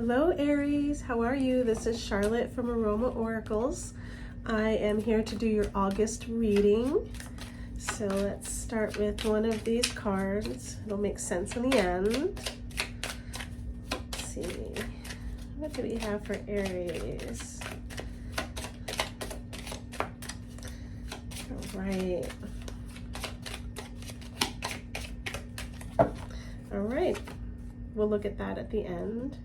Hello Aries, how are you? This is Charlotte from Aroma Oracles. I am here to do your August reading. So let's start with one of these cards. It'll make sense in the end. Let's see, what do we have for Aries? All right. All right, we'll look at that at the end.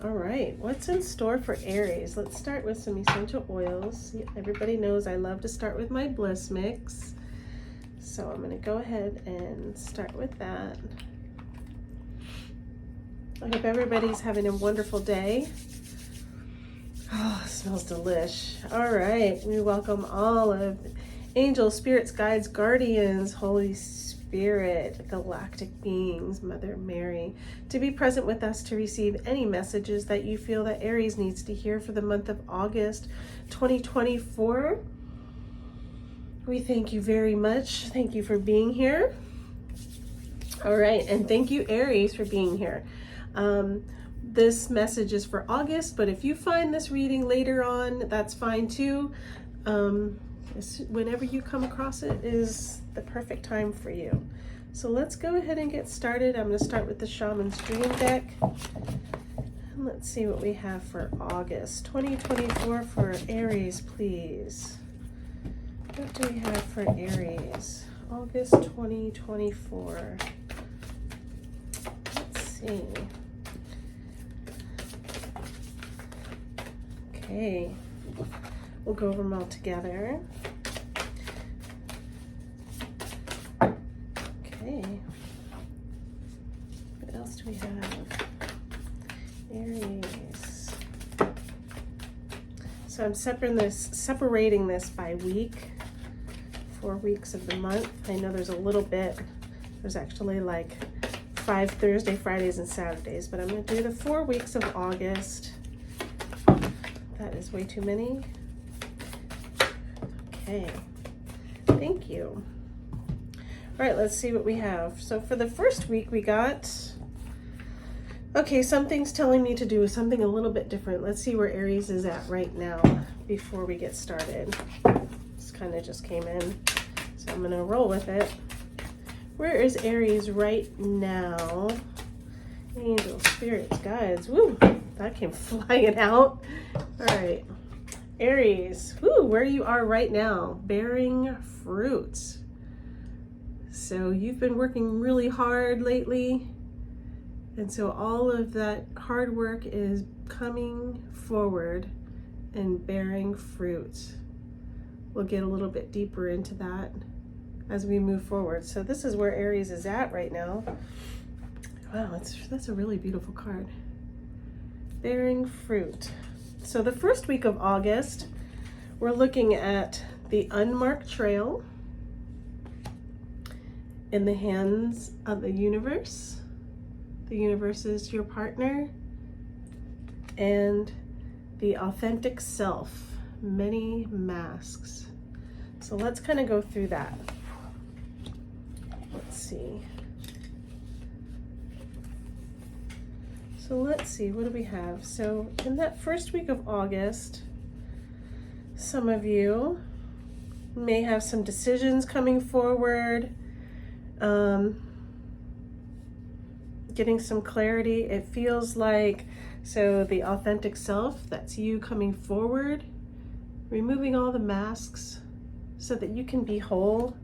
All right, what's in store for Aries? Let's start with some essential oils. Everybody knows I love to start with my bliss mix. So I'm gonna go ahead and start with that. I hope everybody's having a wonderful day. Oh, it smells delish. All right, we welcome all of angels, spirits, guides, guardians, Holy Spirit, galactic beings, Mother Mary, to be present with us to receive any messages that you feel that Aries needs to hear for the month of August 2024. We thank you very much. Thank you for being here. All right, and thank you Aries for being here. This message is for August, but if you find this reading later on, that's fine too. Whenever you come across it is the perfect time for you. So let's go ahead and get started. I'm going to start with the Shaman's Dream deck. And let's see what we have for August 2024 for Aries, please. What do we have for Aries? August 2024. Let's see. Okay. We'll go over them all together. Okay. What else do we have? Aries. So I'm separating this by week. 4 weeks of the month. I know there's a little bit. There's actually like 5 Thursday, Fridays, and Saturdays, but I'm going to do the 4 weeks of August. That is way too many. Okay, thank you. All right, let's see what we have. So for the first week we got, okay, something's telling me to do something a little bit different. Let's see where Aries is at right now before we get started. This kind of just came in, so I'm gonna roll with it. Where is Aries right now? Angels, spirits, guides, woo, that came flying out. All right. Aries, where you are right now, bearing fruits. So you've been working really hard lately, and so all of that hard work is coming forward and bearing fruit. We'll get a little bit deeper into that as we move forward. So this is where Aries is at right now. Wow, that's a really beautiful card. Bearing fruit. So the first week of August, we're looking at the unmarked trail in the hands of the universe. The universe is your partner. And the authentic self, many masks. So let's kind of go through that. Let's see. So let's see, what do we have? So in that first week of August, some of you may have some decisions coming forward, getting some clarity. It feels like, so the authentic self, that's you coming forward, removing all the masks so that you can be whole.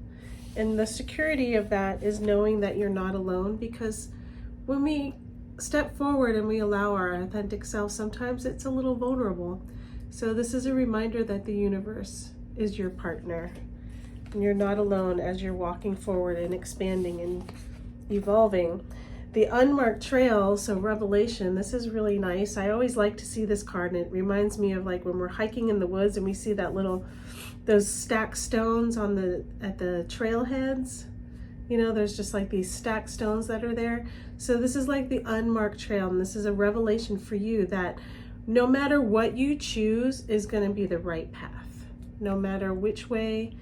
And the security of that is knowing that you're not alone, because when we step forward and we allow our authentic self, sometimes it's a little vulnerable. So this is a reminder that the universe is your partner and you're not alone as you're walking forward and expanding and evolving. The unmarked trail, so revelation, this is really nice. I always like to see this card, and it reminds me of like when we're hiking in the woods and we see that those stacked stones at the trailheads. You know, there's just like these stacked stones that are there. So this is like the unmarked trail, and this is a revelation for you that no matter what you choose is going to be the right path. No matter which way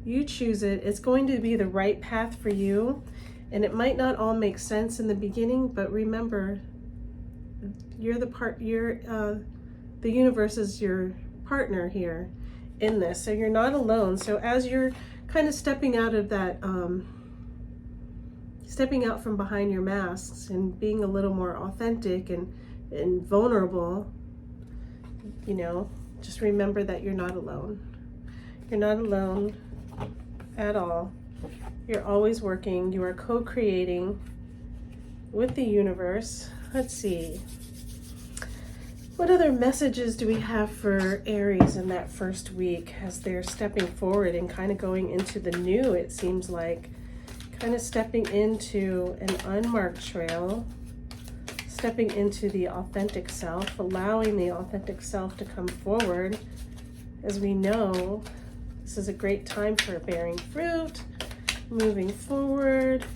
you choose it, it's going to be the right path for you. And it might not all make sense in the beginning, but remember, the universe is your partner here in this. So you're not alone. So as you're kind of stepping out of that, stepping out from behind your masks and being a little more authentic and vulnerable, you know, just remember that you're not alone. You're not alone at all. You're always working. You are co-creating with the universe. Let's see. What other messages do we have for Aries in that first week as they're stepping forward and kind of going into the new, it seems like. Kind of stepping into an unmarked trail, stepping into the authentic self, allowing the authentic self to come forward. As we know, this is a great time for bearing fruit, moving forward.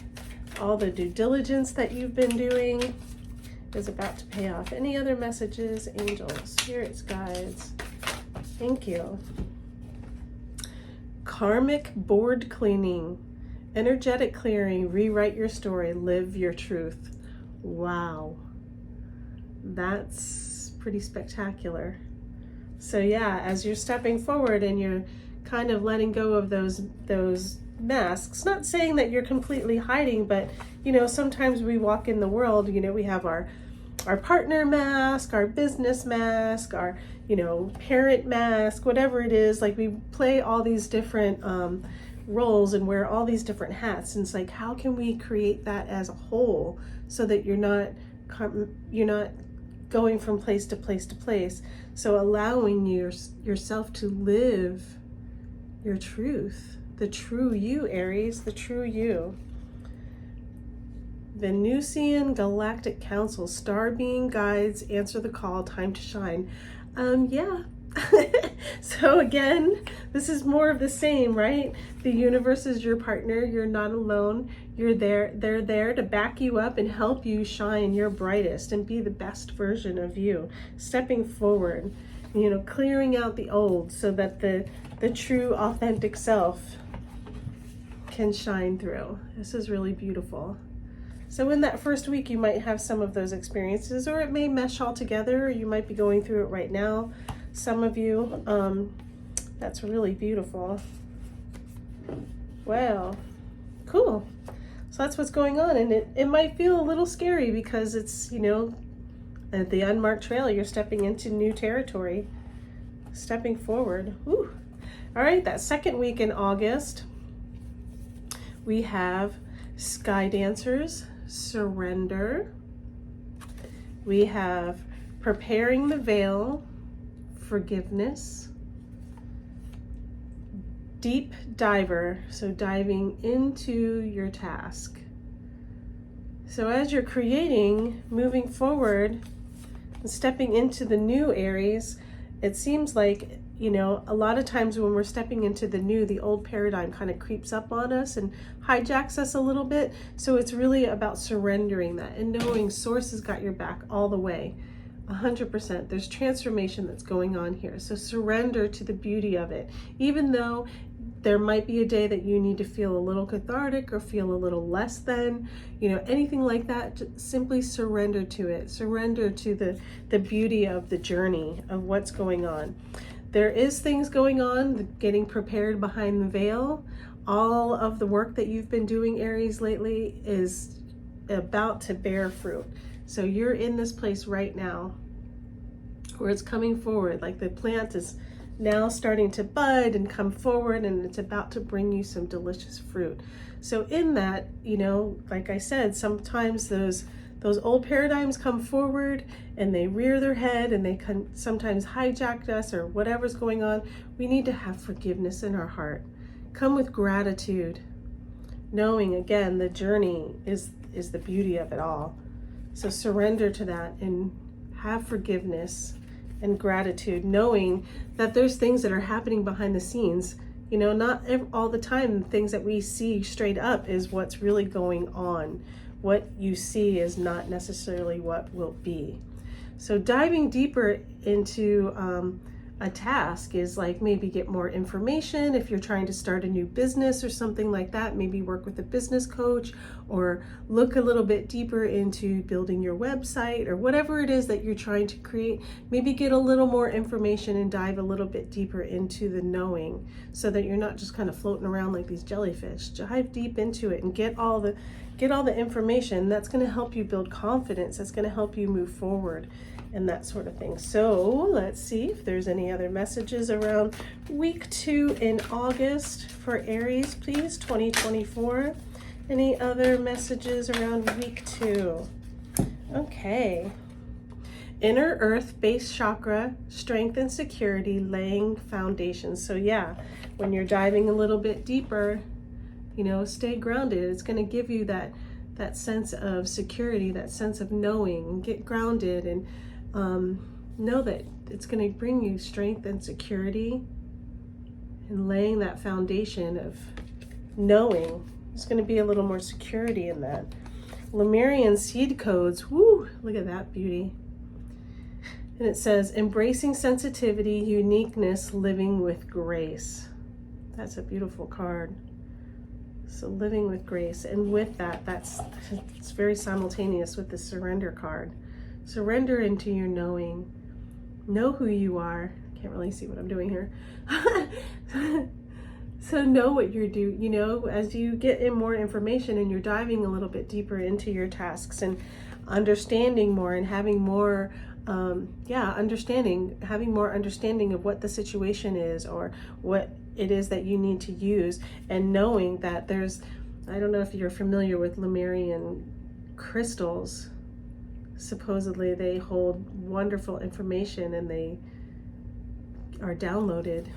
All the due diligence that you've been doing is about to pay off. Any other messages, angels, spirits, guides? Thank you. Karmic board cleaning, energetic clearing, rewrite your story, live your truth. Wow. That's pretty spectacular. So yeah, as you're stepping forward and you're kind of letting go of those masks, not saying that you're completely hiding, but you know, sometimes we walk in the world, you know, we have our partner mask, our business mask, our, you know, parent mask, whatever it is. Like, we play all these different roles and wear all these different hats, and it's like, how can we create that as a whole so that you're not going from place to place to place? So allowing yourself to live your truth, the true you, Aries, the true you. Venusian Galactic Council, star being guides, answer the call, time to shine. Yeah. So again, this is more of the same, right? The universe is your partner. You're not alone. You're there. They're there to back you up and help you shine your brightest and be the best version of you. Stepping forward, you know, clearing out the old so that the true authentic self can shine through. This is really beautiful. So in that first week, you might have some of those experiences, or it may mesh all together, or you might be going through it right now. Some of you, that's really beautiful. Wow, cool. So that's what's going on, and it might feel a little scary because it's, you know, at the unmarked trail, you're stepping into new territory, stepping forward. Whew. All right, that second week in August, we have Sky Dancers, surrender. We have preparing the veil, forgiveness. Deep diver, so diving into your task. So as you're creating, moving forward, and stepping into the new, Aries, it seems like, you know, a lot of times when we're stepping into the new, the old paradigm kind of creeps up on us and hijacks us a little bit. So it's really about surrendering that and knowing Source has got your back all the way, 100%. There's transformation that's going on here. So surrender to the beauty of it. Even though there might be a day that you need to feel a little cathartic or feel a little less than, you know, anything like that, just simply surrender to it. Surrender to the beauty of the journey of what's going on. There is things going on, getting prepared behind the veil. All of the work that you've been doing, Aries, lately is about to bear fruit. So you're in this place right now where it's coming forward, like the plant is now starting to bud and come forward, and it's about to bring you some delicious fruit. So in that, you know, like I said, sometimes those old paradigms come forward and they rear their head and they can sometimes hijack us or whatever's going on. We need to have forgiveness in our heart. Come with gratitude, knowing again the journey is the beauty of it all. So surrender to that and have forgiveness and gratitude, knowing that there's things that are happening behind the scenes. You know, not all the time things that we see straight up is what's really going on. What you see is not necessarily what will be. So diving deeper into a task is like maybe get more information if you're trying to start a new business or something like that. Maybe work with a business coach, or look a little bit deeper into building your website, or whatever it is that you're trying to create. Maybe get a little more information and dive a little bit deeper into the knowing, so that you're not just kind of floating around like these jellyfish. Dive deep into it and get all the information. That's going to help you build confidence. That's going to help you move forward and that sort of thing. So let's see if there's any other messages around week 2 in August for Aries, please, 2024. Any other messages around week 2? Okay. Inner earth, base chakra, strength and security, laying foundations. So yeah, when you're diving a little bit deeper, you know, stay grounded. It's going to give you that sense of security, that sense of knowing, and get grounded, and know that it's going to bring you strength and security, and laying that foundation of knowing. There's going to be a little more security in that. Lemurian seed codes. Woo, look at that beauty. And it says, embracing sensitivity, uniqueness, living with grace. That's a beautiful card. So living with grace. And with that, it's very simultaneous with the surrender card. Surrender into your knowing. Know who you are. Can't really see what I'm doing here. So know what you're doing, you know, as you get in more information and you're diving a little bit deeper into your tasks and understanding more and having more, having more understanding of what the situation is or what it is that you need to use, and knowing that there's, I don't know if you're familiar with Lemurian crystals. Supposedly they hold wonderful information, and they are downloaded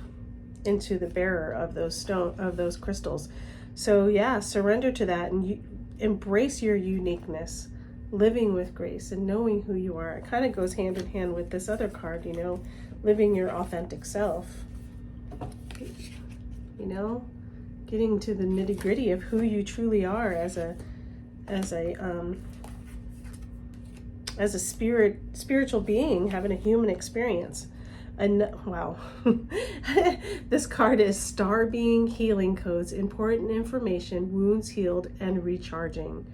into the bearer of those crystals. So yeah, surrender to that, and you embrace your uniqueness, living with grace and knowing who you are. It kind of goes hand in hand with this other card, you know, living your authentic self. You know, getting to the nitty-gritty of who you truly are as a spiritual being having a human experience. And wow, this card is Star Being Healing Codes, important information, wounds healed, and recharging.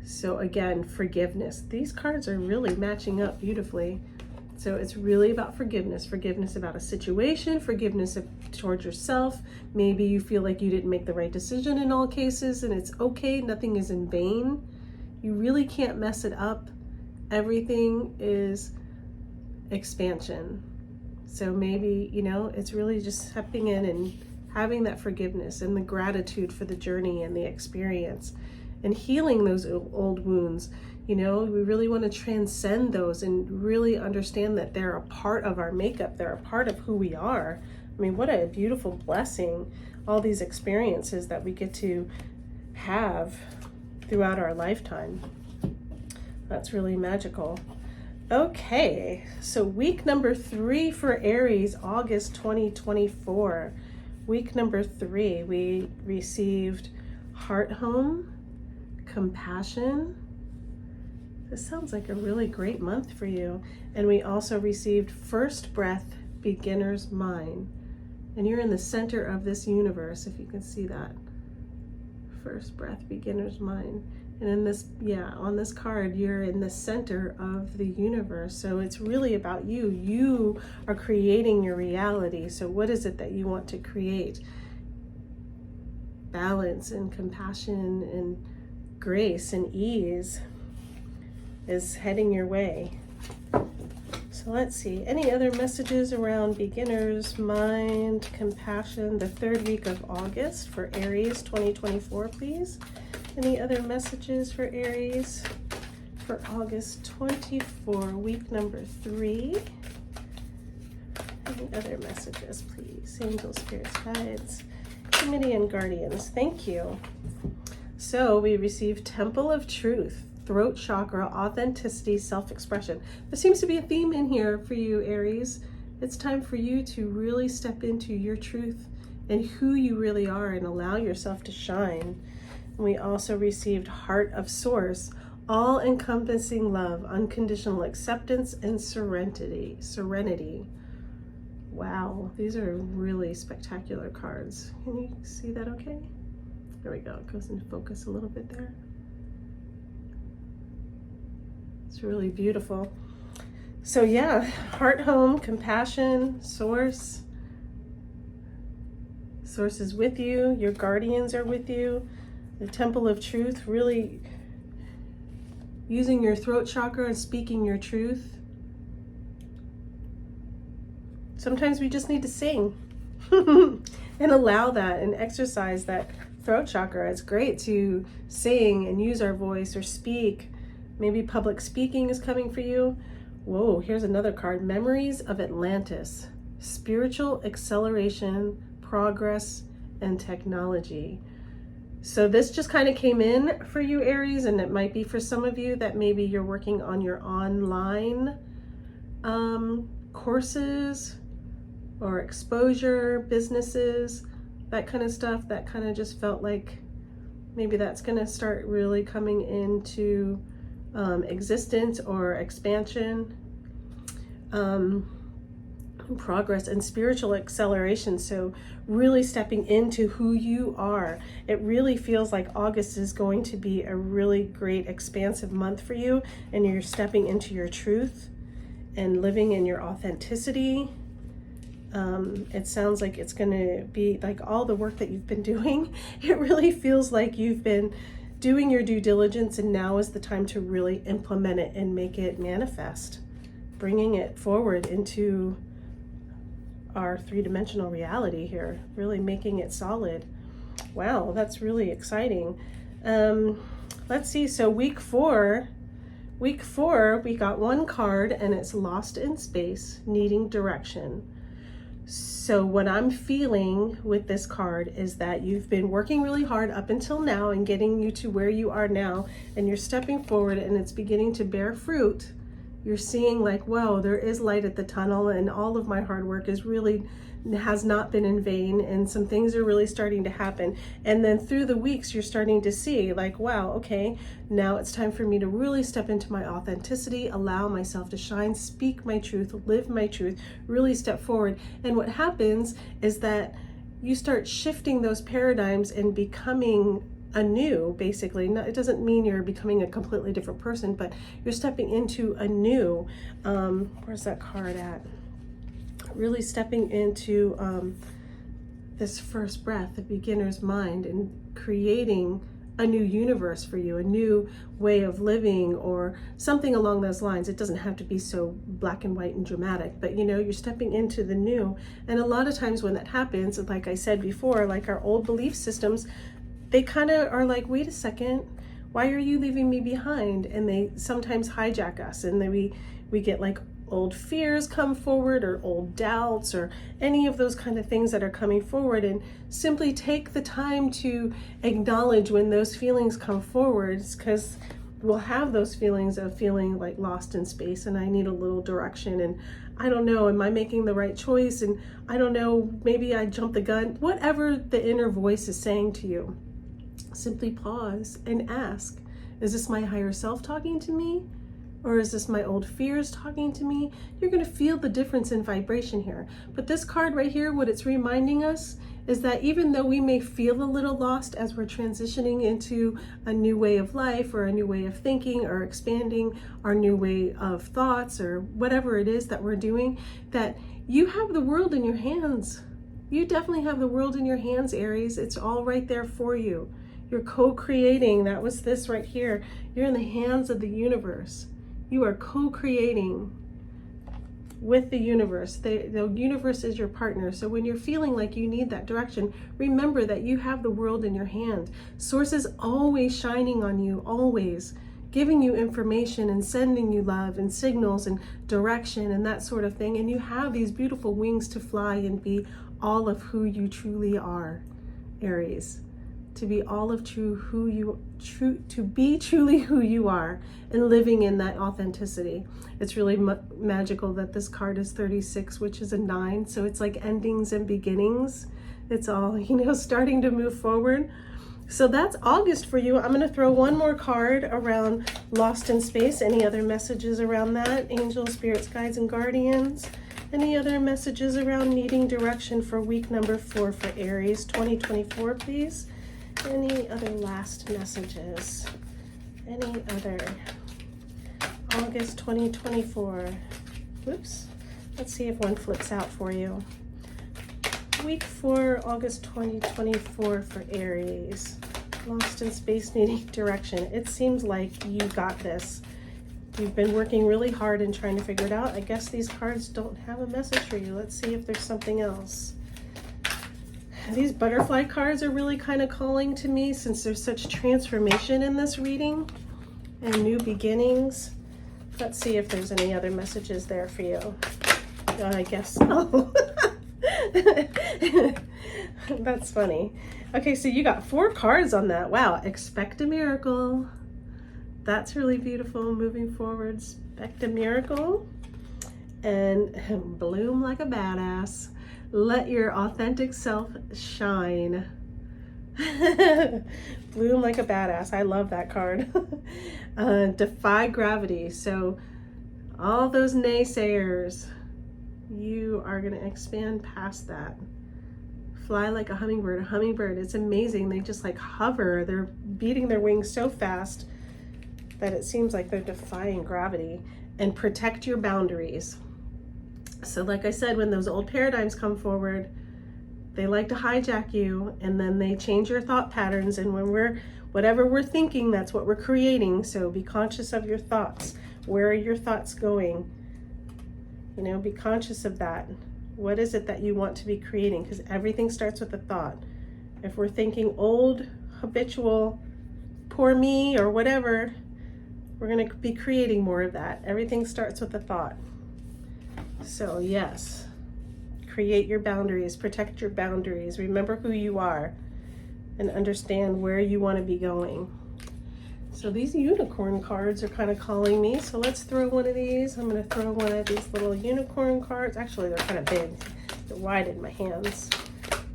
So again, forgiveness. These cards are really matching up beautifully. So it's really about forgiveness. Forgiveness about a situation, forgiveness towards yourself. Maybe you feel like you didn't make the right decision in all cases, and it's okay. Nothing is in vain. You really can't mess it up. Everything is expansion. So maybe, you know, it's really just stepping in and having that forgiveness and the gratitude for the journey and the experience, and healing those old wounds. You know, we really want to transcend those and really understand that they're a part of our makeup. They're a part of who we are. I mean, what a beautiful blessing, all these experiences that we get to have throughout our lifetime. That's really magical. Okay, so week number 3 for Aries, August 2024. Week number 3, we received Heart Home, Compassion. This sounds like a really great month for you. And we also received First Breath, Beginner's Mind. And you're in the center of this universe, if you can see that. First Breath, Beginner's Mind. And in this, on this card, you're in the center of the universe. So it's really about you. You are creating your reality. So what is it that you want to create? Balance and compassion and grace and ease is heading your way. So let's see, any other messages around beginner's mind, compassion, the 3rd week of August for Aries 2024, please? Any other messages for Aries for August 24, week number 3? Any other messages, please? Angels, spirits, guides, committee, and guardians. Thank you. So we received Temple of Truth, throat chakra, authenticity, self-expression. There seems to be a theme in here for you, Aries. It's time for you to really step into your truth and who you really are and allow yourself to shine. We also received Heart of Source, all-encompassing love, unconditional acceptance, and serenity. Wow, these are really spectacular cards. Can you see that okay? There we go, it goes into focus a little bit there. It's really beautiful. So yeah, heart, home, compassion, source. Source is with you, your guardians are with you. The temple of truth, really using your throat chakra and speaking your truth. Sometimes we just need to sing and allow that and exercise that throat chakra. It's great to sing and use our voice or speak. Maybe public speaking is coming for you. Whoa, here's another card. Memories of Atlantis. Spiritual acceleration, progress, and technology. So this just kind of came in for you, Aries, and it might be for some of you that maybe you're working on your online courses or exposure, businesses, that kind of stuff. That kind of just felt like maybe that's going to start really coming into existence or expansion, progress and spiritual acceleration. So really stepping into who you are. It really feels like August is going to be a really great expansive month for you, and you're stepping into your truth and living in your authenticity. It sounds like it's going to be like all the work that you've been doing. It really feels like you've been doing your due diligence, and now is the time to really implement it and make it manifest, bringing it forward into our three-dimensional reality here, really making it solid. Wow, that's really exciting. Let's see, so week four, we got one card, and it's Lost in Space, Needing Direction. So what I'm feeling with this card is that you've been working really hard up until now and getting you to where you are now, and you're stepping forward and it's beginning to bear fruit. You're seeing like, whoa, there is light at the tunnel, and all of my hard work has not been in vain, and some things are really starting to happen. And then through the weeks, you're starting to see like, wow, okay, now it's time for me to really step into my authenticity, allow myself to shine, speak my truth, live my truth, really step forward. And what happens is that you start shifting those paradigms and becoming anew, basically. No, it doesn't mean you're becoming a completely different person, but you're stepping into a new, where's that card at? Really stepping into this first breath, the beginner's mind, and creating a new universe for you, a new way of living, or something along those lines. It doesn't have to be so black and white and dramatic, but you know, you're stepping into the new. And a lot of times when that happens, like I said before, like our old belief systems, they kind of are like, wait a second, why are you leaving me behind? And they sometimes hijack us, and then we get like old fears come forward, or old doubts, or any of those kind of things that are coming forward. And simply take the time to acknowledge when those feelings come forward, because we'll have those feelings of feeling like lost in space, and I need a little direction, and I don't know, am I making the right choice? And I don't know, maybe I jumped the gun. Whatever the inner voice is saying to you, simply pause and ask, is this my higher self talking to me? Or is this my old fears talking to me? You're going to feel the difference in vibration here. But this card right here, what it's reminding us is that even though we may feel a little lost as we're transitioning into a new way of life, or a new way of thinking, or expanding our new way of thoughts, or whatever it is that we're doing, that you have the world in your hands. You definitely have the world in your hands, Aries. It's all right there for you. You're co-creating. That was this right here. You're in the hands of the universe. You are co-creating with the universe. The universe is your partner. So when you're feeling like you need that direction, remember that you have the world in your hand. Source is always shining on you, always giving you information and sending you love and signals and direction and that sort of thing. And you have these beautiful wings to fly and be all of who you truly are, Aries. To be all of to be truly who you are, and living in that authenticity. It's really magical that this card is 36, which is a 9. So it's like endings and beginnings. It's all, you know, starting to move forward. So that's August for you. I'm going to throw one more card around Lost in Space. Any other messages around that? Angels, spirits, guides, and guardians. Any other messages around needing direction for week number 4 for Aries 2024, please? Any other last messages? Any other? August 2024. Whoops. Let's see if one flips out for you. Week 4, August 2024 for Aries. Lost in space, needing direction. It seems like you got this. You've been working really hard and trying to figure it out. I guess these cards don't have a message for you. Let's see if there's something else. These butterfly cards are really kind of calling to me since there's such transformation in this reading and new beginnings. Let's see if there's any other messages there for you. I guess so. That's funny. Okay, so you got 4 cards on that. Wow, expect a miracle. That's really beautiful. Moving forward, expect a miracle. And bloom like a badass. Let your authentic self shine. Bloom like a badass. I love that card. Defy gravity. So all those naysayers, you are going to expand past that. Fly like a hummingbird. A hummingbird, it's amazing. They just like hover. They're beating their wings so fast that it seems like they're defying gravity. And protect your boundaries. So like I said, when those old paradigms come forward, they like to hijack you, and then they change your thought patterns. And when whatever we're thinking, that's what we're creating. So be conscious of your thoughts. Where are your thoughts going? You know, be conscious of that. What is it that you want to be creating? Because everything starts with a thought. If we're thinking old, habitual, poor me, or whatever, we're going to be creating more of that. Everything starts with a thought. So yes, create your boundaries, protect your boundaries, remember who you are, and understand where you want to be going. So these unicorn cards are kind of calling me. So let's throw one of these. I'm going to throw one of these little unicorn cards. Actually, they're kind of big. They're wide in my hands.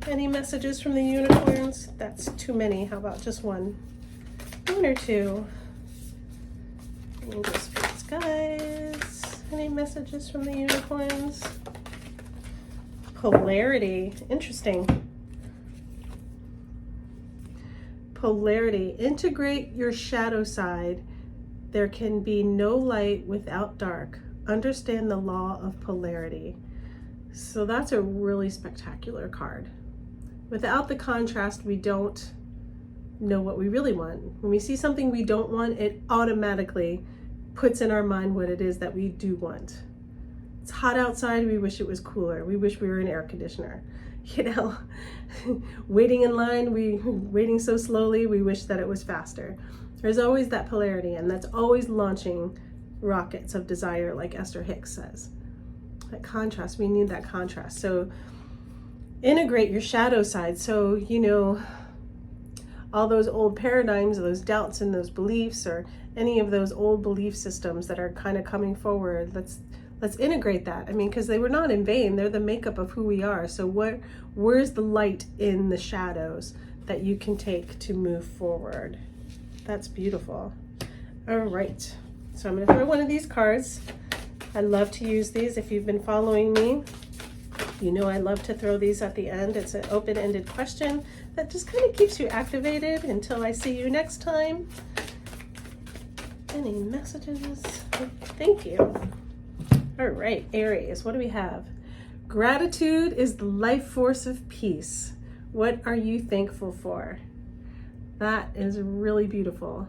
Any messages from the unicorns? That's too many. How about just one? One or two. Angel spirits, guys. Any messages from the unicorns? Polarity. Interesting. Polarity. Integrate your shadow side. There can be no light without dark. Understand the law of polarity. So that's a really spectacular card. Without the contrast, we don't know what we really want. When we see something we don't want, it automatically puts in our mind what it is that we do want. It's hot outside, we wish it was cooler. We wish we were in air conditioner. You know, waiting in line, waiting so slowly, we wish that it was faster. There's always that polarity, and that's always launching rockets of desire, like Esther Hicks says. That contrast, we need that contrast. So integrate your shadow side. So, you know, all those old paradigms, those doubts and those beliefs, or any of those old belief systems that are kind of coming forward, let's integrate that. I mean, because they were not in vain. They're the makeup of who we are. So where's the light in the shadows that you can take to move forward? That's beautiful. All right. So I'm going to throw one of these cards. I love to use these. If you've been following me, you know I love to throw these at the end. It's an open-ended question that just kind of keeps you activated until I see you next time. Any messages? Thank you. All right, Aries, what do we have? Gratitude is the life force of peace. What are you thankful for? That is really beautiful.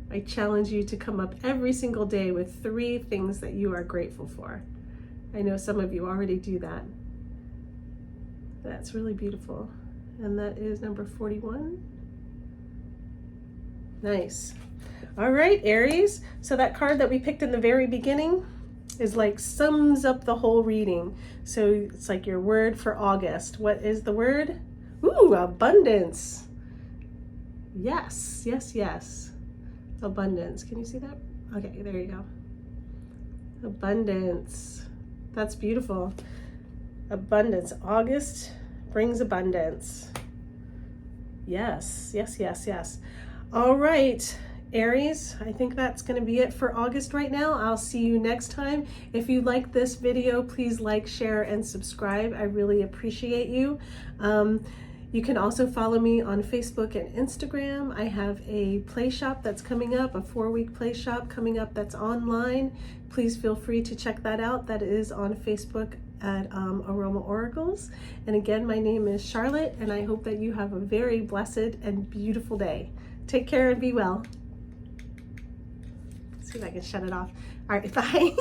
I challenge you to come up every single day with 3 things that you are grateful for. I know some of you already do that. That's really beautiful. And that is number 41. Nice. All right, Aries. So that card that we picked in the very beginning is like sums up the whole reading. So it's like your word for August. What is the word? Ooh, abundance. Yes, yes, yes. Abundance. Can you see that? Okay, there you go. Abundance. That's beautiful. Abundance. August brings abundance. Yes, yes, yes, yes. All right, Aries, I think that's going to be it for August right now. I'll see you next time. If you like this video, please like, share, and subscribe. I really appreciate you. You can also follow me on Facebook and Instagram. I have a play shop that's coming up, a 4-week play shop coming up that's online. Please feel free to check that out. That is on Facebook at Aroma Oracles. And again, my name is Charlotte, and I hope that you have a very blessed and beautiful day. Take care and be well. See if I can shut it off. All right, bye.